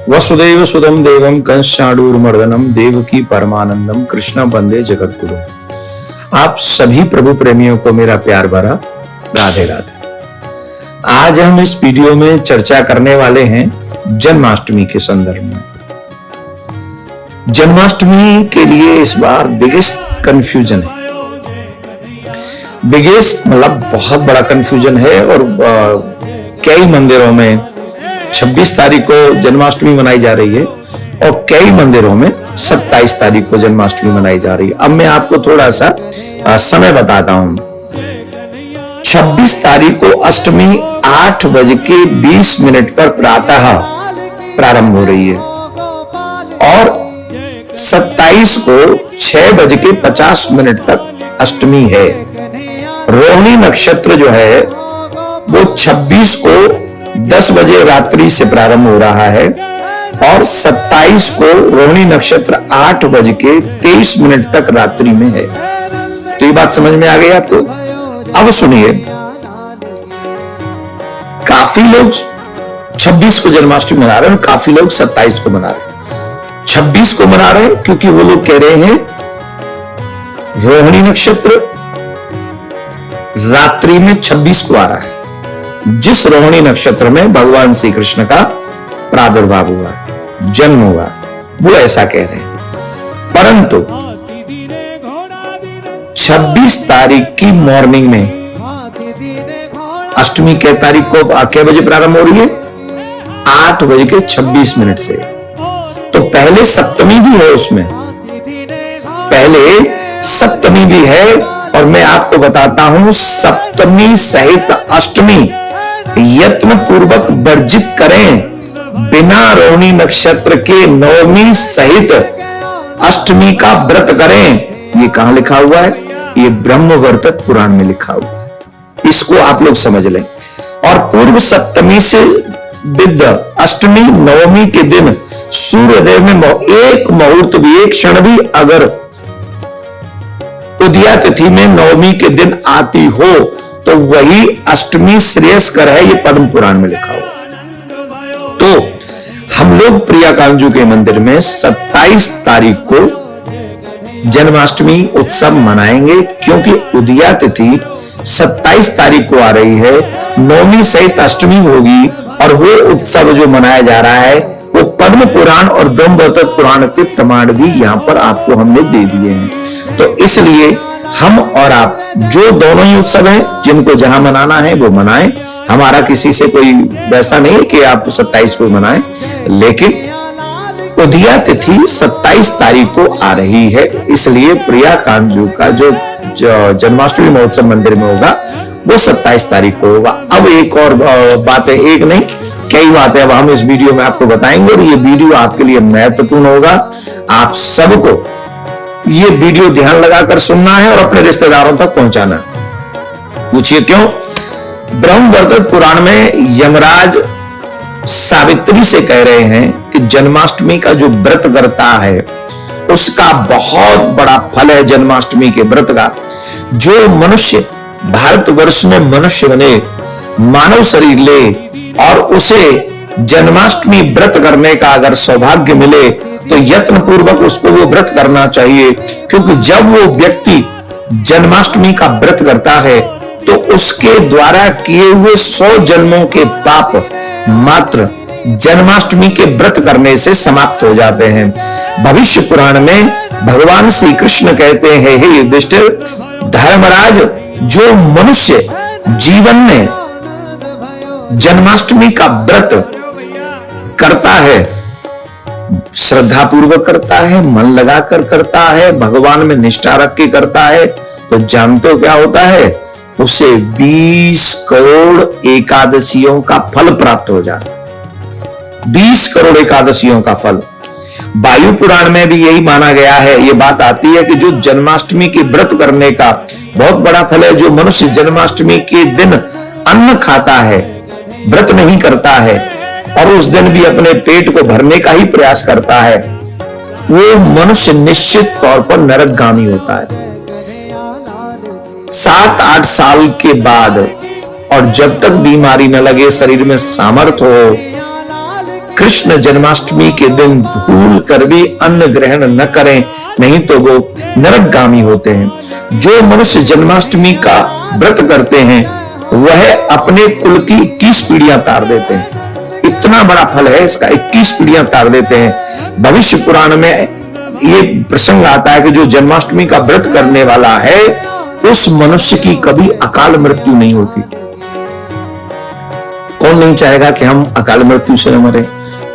वसुदेव सुदम देवम कंसाडूरमर्दनम देवकी परमानंदम कृष्ण वंदे जगद्गुरु। आप सभी प्रभु प्रेमियों को मेरा प्यार भरा राधे राधे। आज हम इस वीडियो में चर्चा करने वाले हैं जन्माष्टमी के संदर्भ में। जन्माष्टमी के लिए इस बार बिगेस्ट कंफ्यूजन है। बिगेस्ट मतलब बहुत बड़ा कंफ्यूजन है और कई मंदिरों में 26 तारीख को जन्माष्टमी मनाई जा रही है और कई मंदिरों में 27 तारीख को जन्माष्टमी मनाई जा रही है। अब मैं आपको थोड़ा सा समय बताता हूं। 26 तारीख को अष्टमी 8:20 पर प्रातः प्रारंभ हो रही है और 27 को 6:50 तक अष्टमी है। रोहिणी नक्षत्र जो है वो 26 को 10 बजे रात्रि से प्रारंभ हो रहा है और 27 को रोहिणी नक्षत्र 8:23 तक रात्रि में है। तो ये बात समझ में आ गई आपको। अब सुनिए, काफी लोग 26 को जन्माष्टमी मना रहे हैं, काफी लोग 27 को मना रहे हैं। 26 को मना रहे हैं क्योंकि वो लोग कह रहे हैं रोहिणी नक्षत्र रात्रि में 26 को आ रहा है, जिस रोहिणी नक्षत्र में भगवान श्री कृष्ण का प्रादुर्भाव हुआ, जन्म हुआ, वो ऐसा कह रहे हैं। परंतु 26 तारीख की मॉर्निंग में अष्टमी के तारीख को क्या बजे प्रारंभ हो रही है? 8:26 से। तो पहले सप्तमी भी है, उसमें पहले सप्तमी भी है और मैं आपको बताता हूं सप्तमी सहित अष्टमी यत्न पूर्वक वर्जित करें। बिना रोहिणी नक्षत्र के नवमी सहित अष्टमी का व्रत करें। ये कहां लिखा हुआ है? ये ब्रह्मवर्तत पुराण में लिखा हुआ है। इसको आप लोग समझ लें। और पूर्व सप्तमी से विद्ध अष्टमी नवमी के दिन सूर्योदय में एक मुहूर्त भी, एक क्षण भी अगर उदया तिथि में नवमी के दिन आती हो तो वही अष्टमी श्रेयस्कर है। ये पद्म पुराण में लिखा हुआ। तो हम लोग प्रियाकांजू के मंदिर में 27 तारीख को जन्माष्टमी उत्सव मनाएंगे क्योंकि उदया तिथि 27 तारीख को आ रही है, नवमी सहित अष्टमी होगी और वो उत्सव जो मनाया जा रहा है वो पद्म पुराण और ब्रह्मवर्तत पुराण के प्रमाण भी यहां पर आपको हमने दे दिए हैं। तो इसलिए हम और आप जो दोनों ही उत्सव हैं, जिनको जहां मनाना है वो मनाएं। हमारा किसी से कोई वैसा नहीं है कि आप 27 को मनाएं, लेकिन उदया तिथि 27 तारीख को आ रही है, इसलिए प्रिया कांजू का जो जन्माष्टमी महोत्सव मंदिर में होगा वो 27 तारीख को होगा। अब एक और बात है, एक नहीं कई बातें अब हम इस वीडियो में आपको बताएंगे और ये वीडियो आपके लिए महत्वपूर्ण होगा। आप सबको ये वीडियो ध्यान लगाकर सुनना है और अपने रिश्तेदारों तक पहुंचाना है। पूछिए क्यों? ब्रह्मवर्तत पुराण में यमराज सावित्री से कह रहे हैं कि जन्माष्टमी का जो व्रत करता है उसका बहुत बड़ा फल है। जन्माष्टमी के व्रत का जो मनुष्य भारतवर्ष में मनुष्य बने, मानव शरीर ले और उसे जन्माष्टमी व्रत करने का अगर सौभाग्य मिले तो यत्न पूर्वक उसको वो व्रत करना चाहिए, क्योंकि जब वो व्यक्ति जन्माष्टमी का व्रत करता है तो उसके द्वारा किए हुए 100 जन्मों के पाप मात्र जन्माष्टमी के व्रत करने से समाप्त हो जाते हैं। भविष्य पुराण में भगवान श्री कृष्ण कहते हैं, हे युधिष्ठिर, धर्मराज, जो मनुष्य जीवन में जन्माष्टमी का व्रत करता है, श्रद्धा पूर्वक करता है, मन लगाकर करता है, भगवान में निष्ठा रख के करता है, तो जानते हो क्या होता है? उसे 20 करोड़ एकादशियों का फल प्राप्त हो जाता है। 20 करोड़ एकादशियों का फल। वायु पुराण में भी यही माना गया है। ये बात आती है कि जो जन्माष्टमी के व्रत करने का बहुत बड़ा फल है। जो मनुष्य जन्माष्टमी के दिन अन्न खाता है, व्रत नहीं करता है और उस दिन भी अपने पेट को भरने का ही प्रयास करता है, वो मनुष्य निश्चित तौर पर नरकगामी होता है। 7-8 साल के बाद और जब तक बीमारी न लगे, शरीर में सामर्थ्य हो, कृष्ण जन्माष्टमी के दिन भूल कर भी अन्न ग्रहण न करें, नहीं तो वो नरकगामी होते हैं। जो मनुष्य जन्माष्टमी का व्रत करते हैं वह अपने कुल की 21 पीढ़ियां तार देते हैं। इतना बड़ा फल है इसका, 21 पीढ़ियां तार देते हैं। भविष्य पुराण में ये प्रसंग आता है कि जो जन्माष्टमी का व्रत करने वाला है उस मनुष्य की कभी अकाल मृत्यु नहीं होती। कौन नहीं चाहेगा कि हम अकाल मृत्यु से न मरे?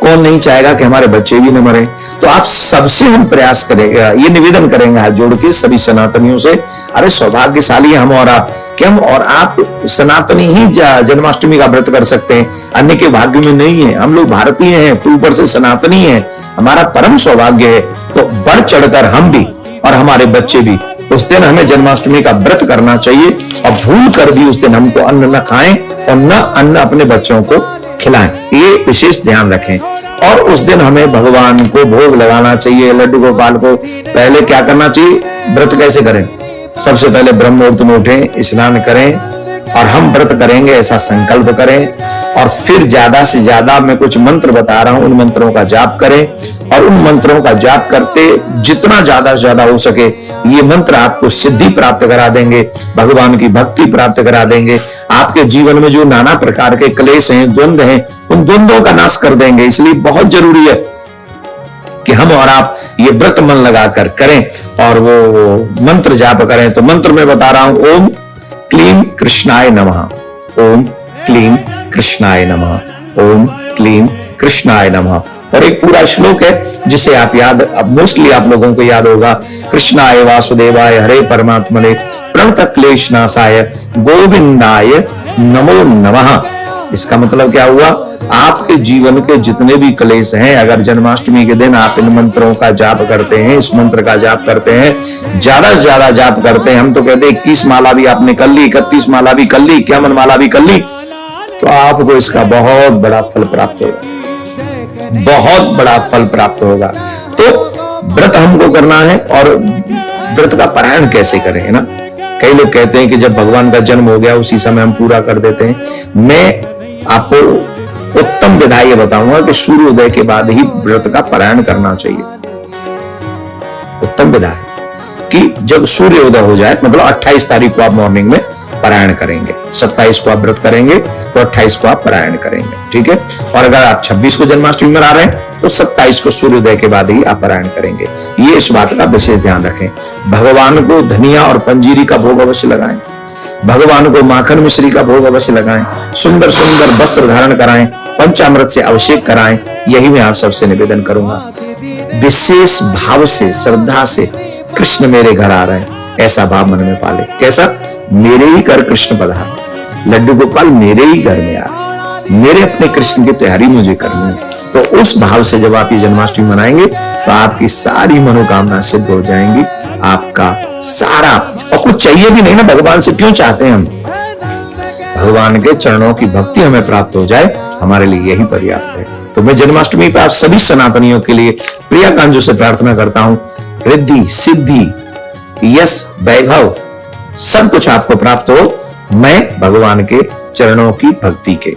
कौन नहीं चाहेगा कि हमारे बच्चे भी न मरे? तो आप सबसे हम प्रयास करेंगे, ये निवेदन करेंगे हाथ जोड़ के सभी सनातनियों से, अरे सौभाग्यशाली हम और आप कि हम और आप सनातनी ही जन्माष्टमी का व्रत कर सकते हैं, अन्य के भाग्य में नहीं है। हम लोग भारतीय हैं, फिर ऊपर से सनातनी हैं, हमारा परम सौभाग्य है। तो बढ़ चढ़कर हम भी और हमारे बच्चे भी उस दिन हमें जन्माष्टमी का व्रत करना चाहिए, और भूल कर भी उस दिन हमको अन्न न खाएं और न अन्न अपने बच्चों को खिलाएं, ये विशेष ध्यान रखें। और उस दिन हमें भगवान को भोग लगाना चाहिए, लड्डू गोपाल को। पहले क्या करना चाहिए? व्रत कैसे करें? सबसे पहले ब्रह्म मुहूर्त में उठें, स्नान करें और हम व्रत करेंगे ऐसा संकल्प करें, और फिर ज्यादा से ज्यादा मैं कुछ मंत्र बता रहा हूं, उन मंत्रों का जाप करें। और उन मंत्रों का जाप करते जितना ज्यादा से ज्यादा हो सके ये मंत्र आपको सिद्धि प्राप्त करा देंगे, भगवान की भक्ति प्राप्त करा देंगे। आपके जीवन में जो नाना प्रकार के क्लेश हैं, द्वंद्व हैं, उन द्वंद्वों का नाश कर देंगे। इसलिए बहुत जरूरी है कि हम और आप ये व्रत मन लगाकर करें और वो मंत्र जाप करें। तो मंत्र में बता रहा हूं, ओम क्लीं कृष्णाय नमः, ओम क्लीं कृष्णाय नमः, ओम क्लीं कृष्णाय नमः। और एक पूरा श्लोक है जिसे आप याद, अब मोस्टली आप लोगों को याद होगा, कृष्णाय वासुदेवाय हरे परमात्मने प्रणत क्लेशनाशाय गोविंदाय नमो नमः। इसका मतलब क्या हुआ? आपके जीवन के जितने भी क्लेश हैं, अगर जन्माष्टमी के दिन आप इन मंत्रों का जाप करते हैं, इस मंत्र का जाप करते हैं, ज्यादा से ज्यादा जाप करते हैं, हम तो कहते हैं 21 माला भी आपने कर ली, 31 माला भी कर ली, 51 माला भी कर ली, तो आपको इसका बहुत बड़ा फल प्राप्त होगा, बहुत बड़ा फल प्राप्त होगा। तो व्रत हमको करना है, और व्रत का पारायण कैसे करें, है ना? कई लोग कहते हैं कि जब भगवान का जन्म हो गया उसी समय हम पूरा कर देते हैं। मैं आपको उत्तम विधा ये बताऊंगा कि सूर्योदय के बाद ही व्रत का पारायण करना चाहिए। उत्तम विधा है कि जब सूर्योदय हो जाए, मतलब 28 तारीख को आप मॉर्निंग में पारायण करेंगे, 27 को आप व्रत करेंगे तो 28 को आप पारायण करेंगे, ठीक है? और अगर आप 26 को जन्माष्टमी मना रहे हैं तो 27 को सूर्योदय के बाद ही आप पारायण करेंगे। ये इस बात का विशेष ध्यान रखें। भगवान को धनिया और पंजीरी का भोग अवश्य लगाएं, भगवान को माखन मिश्री का भोग अवश्य लगाएं, सुंदर सुंदर वस्त्र धारण कराएं, पंचामृत से अभिषेक कराएं। यही मैं आप सबसे निवेदन करूंगा। विशेष भाव से, श्रद्धा से कृष्ण मेरे घर आ रहे हैं, ऐसा भाव मन में पाले। कैसा? मेरे ही घर कृष्ण पधार, लड्डू गोपाल मेरे ही घर में आ रहे, मेरे अपने कृष्ण की तैयारी मुझे करनी है। तो उस भाव से जब आप ये जन्माष्टमी मनाएंगे तो आपकी सारी मनोकामना सिद्ध हो जाएंगी। आपका सारा, और कुछ चाहिए भी नहीं ना, भगवान से क्यों चाहते हैं हम? भगवान के चरणों की भक्ति हमें प्राप्त हो जाए, हमारे लिए यही पर्याप्त है। तो मैं जन्माष्टमी पर आप सभी सनातनियों के लिए प्रिया कांजू से प्रार्थना करता हूं, रिद्धि सिद्धि यश वैभव सब कुछ आपको प्राप्त हो, मैं भगवान के चरणों की भक्ति के।